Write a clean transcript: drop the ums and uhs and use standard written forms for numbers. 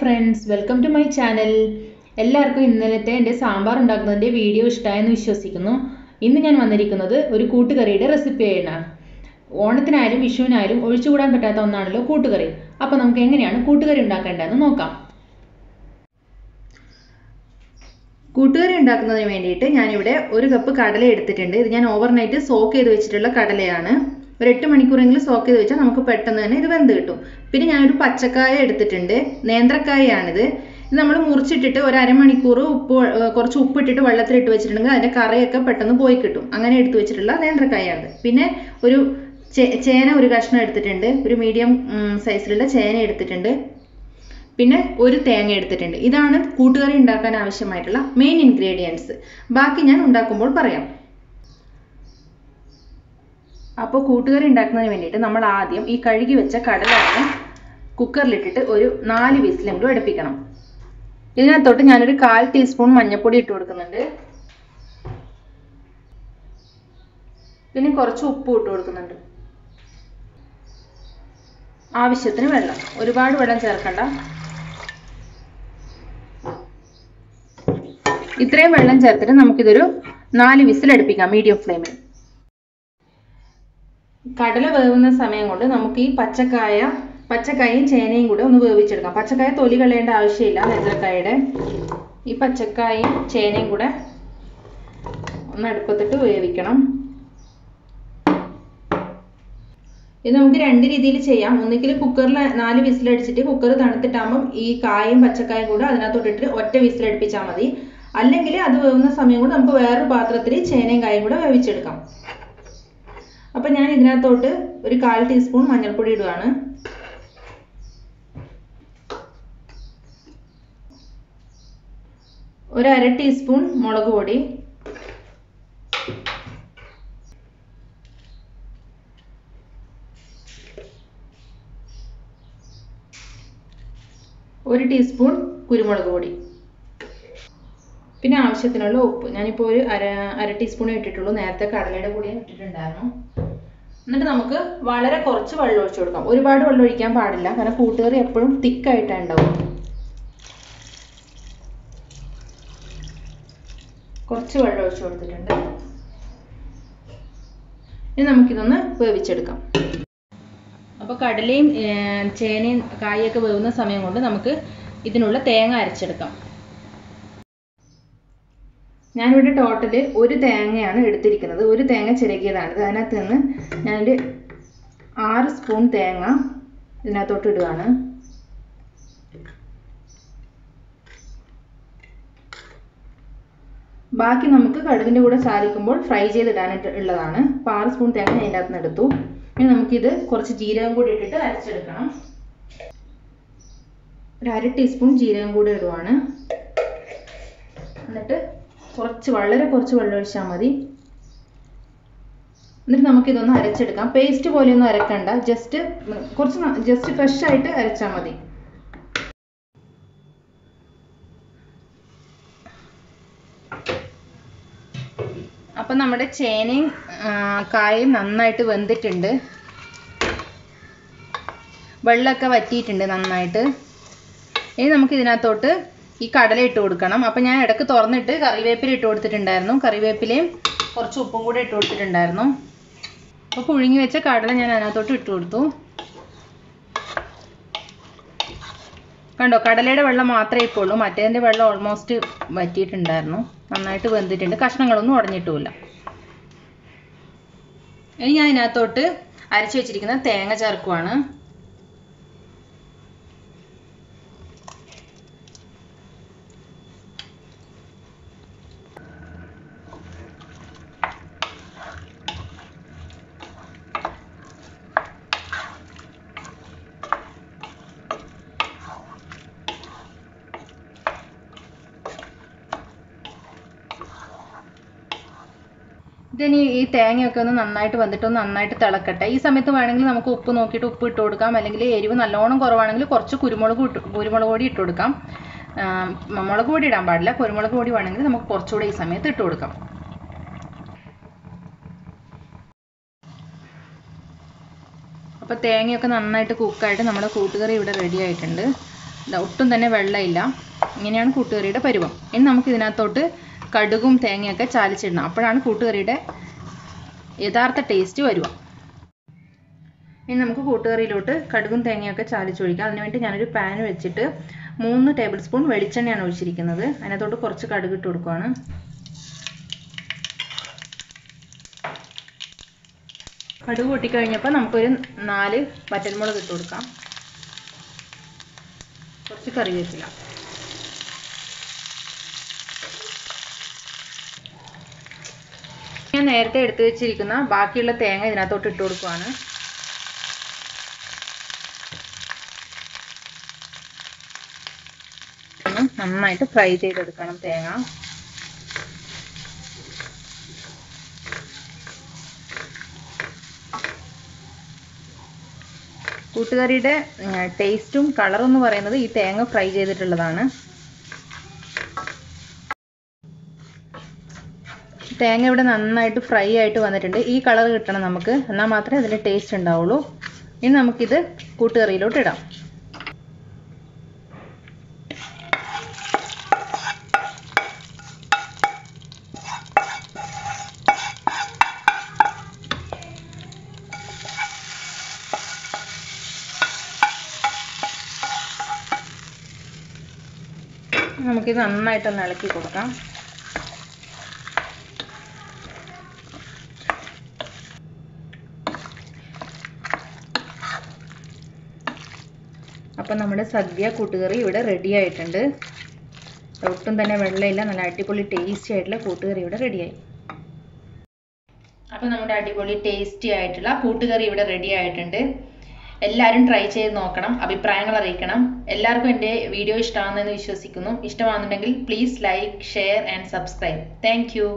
friends, welcome to my channel. എല്ലാവർക്കും ഇന്നലത്തെ എൻ്റെ സാമ്പാർ ഉണ്ടാക്കുന്നതിൻ്റെ വീഡിയോ ഇഷ്ടമായെന്ന് വിശ്വസിക്കുന്നു. ഇന്ന് ഞാൻ വന്നിരിക്കുന്നത് ഒരു കൂട്ടുകറിയുടെ റെസിപ്പി ആയിട്ടാണ്. ഓണത്തിനായാലും വിഷുവിനായാലും ഒഴിച്ചുകൂടാൻ പറ്റാത്ത ഒന്നാണല്ലോ കൂട്ടുകറി. അപ്പോൾ നമുക്ക് എങ്ങനെയാണ് കൂട്ടുകറി ഉണ്ടാക്കേണ്ടതെന്ന് നോക്കാം. കൂട്ടുകറി ഉണ്ടാക്കുന്നതിന് വേണ്ടിയിട്ട് ഞാനിവിടെ ഒരു കപ്പ് കടല എടുത്തിട്ടുണ്ട്. ഇത് ഞാൻ ഓവർനൈറ്റ് സോക്ക് ചെയ്ത് വെച്ചിട്ടുള്ള കടലയാണ്. ഒരു 8 മണിക്കൂറെങ്കിലും സോക്ക് ചെയ്ത് വെച്ചാൽ നമുക്ക് പെട്ടെന്ന് തന്നെ ഇത് വെന്ത് കിട്ടും. പിന്നെ ഞാനൊരു പച്ചക്കായ എടുത്തിട്ടുണ്ട്, നേന്ത്രക്കായാണിത്. ഇത് നമ്മൾ മുറിച്ചിട്ടിട്ട് ഒരു അരമണിക്കൂർ കുറച്ച് ഉപ്പിട്ടിട്ട് വെള്ളത്തിലിട്ട് വെച്ചിട്ടുണ്ടെങ്കിൽ അതിൻ്റെ കറയൊക്കെ പെട്ടെന്ന് പോയി കിട്ടും. അങ്ങനെ എടുത്ത് വെച്ചിട്ടുള്ള നേന്ത്രക്കായാണ്. പിന്നെ ഒരു ചേന ഒരു കഷ്ണം എടുത്തിട്ടുണ്ട്, ഒരു മീഡിയം സൈസിലുള്ള ചേന എടുത്തിട്ടുണ്ട്. പിന്നെ ഒരു തേങ്ങ എടുത്തിട്ടുണ്ട്. ഇതാണ് കൂട്ടുകറി ഉണ്ടാക്കാൻ ആവശ്യമായിട്ടുള്ള മെയിൻ ഇൻഗ്രീഡിയൻസ്. ബാക്കി ഞാൻ ഉണ്ടാക്കുമ്പോൾ പറയാം. അപ്പോൾ കൂട്ടുകറി ഉണ്ടാക്കുന്നതിന് വേണ്ടിയിട്ട് നമ്മൾ ആദ്യം ഈ കഴുകി വെച്ച കടലാണ് കുക്കറിലിട്ടിട്ട് ഒരു 4 വിസിലെങ്കിലും അടുപ്പിക്കണം. ഇതിനകത്തോട്ട് ഞാനൊരു 1/4 ടീസ്പൂൺ മഞ്ഞൾപ്പൊടി ഇട്ട് കൊടുക്കുന്നുണ്ട്. പിന്നെ കുറച്ച് ഉപ്പ് ഇട്ട് കൊടുക്കുന്നുണ്ട്. ആവശ്യത്തിന് വെള്ളം, ഒരുപാട് വെള്ളം ചേർക്കണ്ട. ഇത്രയും വെള്ളം ചേർത്തിട്ട് നമുക്കിതൊരു 4 വിസിൽ അടുപ്പിക്കാം മീഡിയം ഫ്ലെയിമിൽ. കടല വേവുന്ന സമയം കൊണ്ട് നമുക്ക് ഈ പച്ചക്കായയും ചേനയും കൂടെ ഒന്ന് വേവിച്ചെടുക്കാം. പച്ചക്കായ തൊലി കളയേണ്ട ആവശ്യമില്ല. നേന്ത്രക്കായയുടെ ഈ പച്ചക്കായയും ചേനയും കൂടെ ഒന്ന് അടുപ്പത്തിട്ട് വേവിക്കണം. ഇത് നമുക്ക് 2 രീതിയിൽ ചെയ്യാം. ഒന്നുകിൽ കുക്കറിൽ 4 വിസിലടിച്ചിട്ട് കുക്കർ തണുത്തിട്ടാകുമ്പം ഈ കായും പച്ചക്കായും കൂടെ അതിനകത്തോട്ടിട്ട് ഒറ്റ വിസിലടുപ്പിച്ചാൽ മതി. അല്ലെങ്കിൽ അത് വേവുന്ന സമയം കൊണ്ട് നമുക്ക് വേറൊരു പാത്രത്തിൽ ചേനയും കായും കൂടെ വേവിച്ചെടുക്കാം. അപ്പം ഞാൻ ഇതിനകത്തോട്ട് ഒരു 1/4 ടീസ്പൂൺ മഞ്ഞൾപ്പൊടി ഇടുകയാണ്. ഒരു 1/2 ടീസ്പൂൺ മുളക് പൊടി, ഒരു ടീസ്പൂൺ കുരുമുളക് പൊടി, പിന്നെ ആവശ്യത്തിനുള്ള ഉപ്പ്. ഞാനിപ്പോൾ ഒരു അര ടീസ്പൂൺ ഇട്ടിട്ടുള്ളൂ. നേരത്തെ കടലയുടെ കൂടെ ഇട്ടിട്ടുണ്ടായിരുന്നു. എന്നിട്ട് നമുക്ക് വളരെ കുറച്ച് വെള്ളം ഒഴിച്ചു കൊടുക്കാം. ഒരുപാട് വെള്ളം ഒഴിക്കാൻ പാടില്ല, കാരണം കൂട്ടുകറി എപ്പോഴും തിക്കായിട്ടാണ് ഉണ്ടാവും. കുറച്ച് വെള്ളം ഒഴിച്ചു കൊടുത്തിട്ടുണ്ട്. ഇനി നമുക്കിതൊന്ന് വേവിച്ചെടുക്കാം. അപ്പോൾ കടലയും ചേനയും കായൊക്കെ വേവുന്ന സമയം കൊണ്ട് നമുക്ക് ഇതിനുള്ള തേങ്ങ അരച്ചെടുക്കാം. ഞാനിവിടെ ടോട്ടല് ഒരു തേങ്ങയാണ് എടുത്തിരിക്കുന്നത്. ഒരു തേങ്ങ ചിരകിയതാണിത്. അതിനകത്ത് നിന്ന് ഞാനൊരു 6 സ്പൂൺ തേങ്ങ ഇതിനകത്തോട്ട് ഇടുകയാണ്. ബാക്കി നമുക്ക് കടുകിൻ്റെ കൂടെ ചാലിക്കുമ്പോൾ ഫ്രൈ ചെയ്തിടാനായിട്ട് ഉള്ളതാണ്. അപ്പോൾ 6 സ്പൂൺ തേങ്ങ ഞാൻ ഇതിനകത്ത് നിന്ന് എടുത്തു. ഇനി നമുക്കിത് കുറച്ച് ജീരകം കൂടി ഇട്ടിട്ട് അരച്ചെടുക്കണം. ഒരു 1/2 ടീസ്പൂൺ ജീരകം കൂടി ഇടുവാണ്. എന്നിട്ട് വളരെ കുറച്ച് വെള്ളം ഒഴിച്ചാൽ മതി. എന്നിട്ട് നമുക്കിതൊന്ന് അരച്ചെടുക്കാം. പേസ്റ്റ് പോലെയൊന്നും അരക്കണ്ട, ജസ്റ്റ് ഫ്രഷ് ആയിട്ട് അരച്ചാൽ മതി. അപ്പം നമ്മുടെ ചേനയും കായും നന്നായിട്ട് വെന്തിട്ടുണ്ട്. വെള്ളമൊക്കെ വറ്റിയിട്ടുണ്ട് നന്നായിട്ട്. ഇനി നമുക്ക് ഇതിനകത്തോട്ട് ഈ കടല ഇട്ട് കൊടുക്കണം. അപ്പം ഞാൻ ഇടയ്ക്ക് തുറന്നിട്ട് കറിവേപ്പില ഇട്ട് കൊടുത്തിട്ടുണ്ടായിരുന്നു. കറിവേപ്പിലയും കുറച്ച് ഉപ്പും കൂടെ ഇട്ട് കൊടുത്തിട്ടുണ്ടായിരുന്നു. അപ്പോൾ പുഴുങ്ങി വെച്ച കടല ഞാൻ അതിനകത്തോട്ട് ഇട്ട് കൊടുത്തു. കണ്ടോ, കടലയുടെ വെള്ളം മാത്രമേ ഇപ്പോൾ ഉള്ളൂ. മറ്റേതിൻ്റെ വെള്ളം ഓൾമോസ്റ്റ് വറ്റിയിട്ടുണ്ടായിരുന്നു. നന്നായിട്ട് വെന്തിട്ടുണ്ട്. കഷ്ണങ്ങളൊന്നും ഉടഞ്ഞിട്ടുമില്ല. ഇനി ഞാൻ ഇതിനകത്തോട്ട് അരച്ച് വെച്ചിരിക്കുന്ന തേങ്ങ ചേർക്കുവാണ്. ഇതിനി ഈ തേങ്ങയൊക്കെ ഒന്ന് നന്നായിട്ട് വന്നിട്ട് നന്നായിട്ട് തിളക്കട്ടെ. ഈ സമയത്ത് വേണമെങ്കിൽ നമുക്ക് ഉപ്പ് നോക്കിയിട്ട് ഉപ്പ് ഇട്ട് കൊടുക്കാം. അല്ലെങ്കിൽ എരിവ് നല്ലോണം കുറവാണെങ്കിൽ കുറച്ച് കുരുമുളക് പൊടി ഇട്ട് കൊടുക്കാം. മുളക് പൊടി ഇടാൻ പാടില്ല. കുരുമുളക് പൊടി വേണമെങ്കിൽ നമുക്ക് കുറച്ചുകൂടെ ഈ സമയത്ത് ഇട്ട് കൊടുക്കാം. അപ്പോൾ തേങ്ങയൊക്കെ നന്നായിട്ട് കുക്കായിട്ട് നമ്മുടെ കൂട്ടുകറി ഇവിടെ റെഡി ആയിട്ടുണ്ട്. ഒട്ടും തന്നെ വെള്ളമില്ല. ഇങ്ങനെയാണ് കൂട്ടുകറിയുടെ പരുവം. ഇനി നമുക്ക് ഇതിനകത്തോട്ട് കടുകും തേങ്ങയൊക്കെ ചാലിച്ചിടണം. അപ്പോഴാണ് കൂട്ടുകറിയുടെ യഥാർത്ഥ ടേസ്റ്റ് വരിക. ഇനി നമുക്ക് കൂട്ടുകറിയിലോട്ട് കടുകും തേങ്ങയൊക്കെ ചാലിച്ചൊഴിക്കാം. അതിനുവേണ്ടി ഞാനൊരു പാൻ വെച്ചിട്ട് 3 ടേബിൾ സ്പൂൺ വെളിച്ചെണ്ണയാണ് ഒഴിച്ചിരിക്കുന്നത്. അതിനകത്തോട്ട് കുറച്ച് കടുക് ഇട്ട് കൊടുക്കുകയാണ്. കടുക് പൊട്ടിക്കഴിഞ്ഞപ്പോൾ നമുക്കൊരു 4 വറ്റൽമുളക് ഇട്ട് കൊടുക്കാം. കുറച്ച് കറിവേപ്പില. ഞാൻ നേരത്തെ എടുത്തു വെച്ചിരിക്കുന്ന ബാക്കിയുള്ള തേങ്ങ ഇതിനകത്തോട്ട് ഇട്ട് കൊടുക്കുകയാണ്. നന്നായിട്ട് ഫ്രൈ ചെയ്തെടുക്കണം തേങ്ങ. കൂട്ടുകറിയുടെ ടേസ്റ്റും കളറും എന്ന് പറയുന്നത് ഈ തേങ്ങ ഫ്രൈ ചെയ്തിട്ടുള്ളതാണ്. തേങ്ങ ഇവിടെ നന്നായിട്ട് ഫ്രൈ ആയിട്ട് വന്നിട്ടുണ്ട്. ഈ കളർ കിട്ടണം നമുക്ക്, എന്നാൽ മാത്രമേ അതിൻ്റെ ടേസ്റ്റ് ഉണ്ടാവുള്ളൂ. ഇനി നമുക്കിത് കൂട്ടുകറിയിലോട്ട് ഇടാം. നമുക്കിത് നന്നായിട്ടൊന്ന് ഇളക്കി കൊടുക്കാം. അപ്പം നമ്മുടെ സദ്യ കൂട്ടുകറി ഇവിടെ റെഡി ആയിട്ടുണ്ട്. ഒട്ടും തന്നെ വെള്ളമില്ല, നല്ല അടിപൊളി ടേസ്റ്റി ആയിട്ടുള്ള കൂട്ടുകറി ഇവിടെ റെഡിയായി. അപ്പം നമ്മുടെ അടിപൊളി ടേസ്റ്റി ആയിട്ടുള്ള കൂട്ടുകറി ഇവിടെ റെഡി ആയിട്ടുണ്ട്. എല്ലാവരും ട്രൈ ചെയ്ത് നോക്കണം, അഭിപ്രായങ്ങൾ അറിയിക്കണം. എല്ലാവർക്കും എൻ്റെ വീഡിയോ ഇഷ്ടമാണെന്ന് വിശ്വസിക്കുന്നു. ഇഷ്ടമാണെന്നുണ്ടെങ്കിൽ please like, share and subscribe. Thank U.